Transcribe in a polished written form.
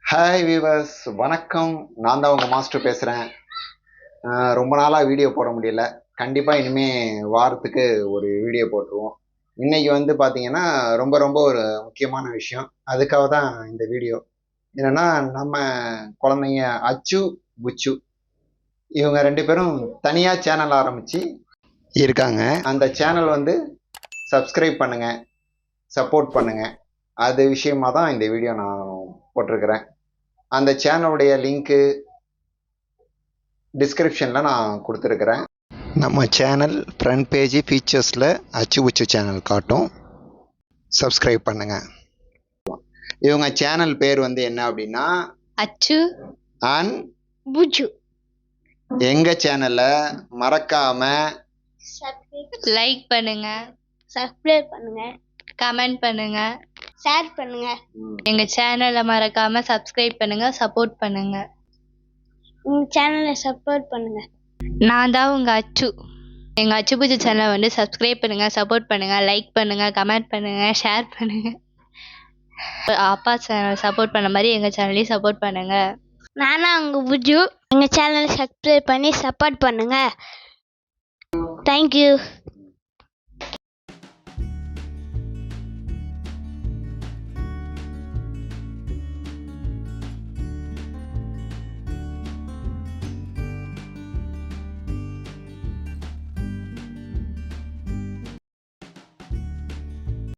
Hi viewers, வணக்கம். நான் தான் உங்கள் மாஸ்டர் பேசுகிறேன். ரொம்ப நாளாக வீடியோ போட முடியல. கண்டிப்பாக இனிமேல் வாரத்துக்கு ஒரு வீடியோ போட்டுருவோம். இன்னைக்கு வந்து பார்த்தீங்கன்னா ரொம்ப ரொம்ப ஒரு முக்கியமான விஷயம். அதுக்காக தான் இந்த வீடியோ. என்னென்னா, நம்ம குழந்தைங்க அச்சு, புச்சு இவங்க ரெண்டு பேரும் தனியாக சேனல் ஆரம்பித்து இருக்காங்க. அந்த சேனல் வந்து சப்ஸ்கிரைப் பண்ணுங்கள், சப்போர்ட் பண்ணுங்கள். அது விஷயமாக தான் இந்த வீடியோ நான் போட்டிருக்கிறேன். அந்த சேனலுடைய லிங்க்கு டிஸ்கிரிப்ஷனில் நான் கொடுத்துருக்குறேன். நம்ம சேனல் ஃப்ரண்ட் பேஜ் ஃபீச்சர்ஸில் அச்சு புச்சு சேனல் காட்டும். சப்ஸ்கிரைப் பண்ணுங்கள். இவங்க சேனல் பேர் வந்து என்ன அப்படின்னா அச்சு அண்ட் புச்சு. எங்கள் சேனலை மறக்காமல் லைக் பண்ணுங்க, சப்ஸ்கிரைப் பண்ணுங்க, கமெண்ட் பண்ணுங்க, ஷேர் பண்ணுங்க. எங்க சேனலை மறக்காம சப்ஸ்கிரைப் பண்ணுங்க, சப்போர்ட் பண்ணுங்க. உங்க சேனலை சப்போர்ட் பண்ணுங்க. நான் தான் உங்க அச்சு. எங்க அச்சு பூஜை சேனலை வந்து சப்ஸ்கிரைப் பண்ணுங்க, சப்போர்ட் பண்ணுங்க, லைக் பண்ணுங்க, கமெண்ட் பண்ணுங்க, ஷேர் பண்ணுங்க. அப்பா சேனல் சப்போர்ட் பண்ண மாதிரி எங்க சேனலையும் சப்போர்ட் பண்ணுங்க. நானா உங்க புஜு. எங்க சேனலை சப்ஸ்கிரைப் பண்ணி சப்போர்ட் பண்ணுங்க. தேங்க்யூ.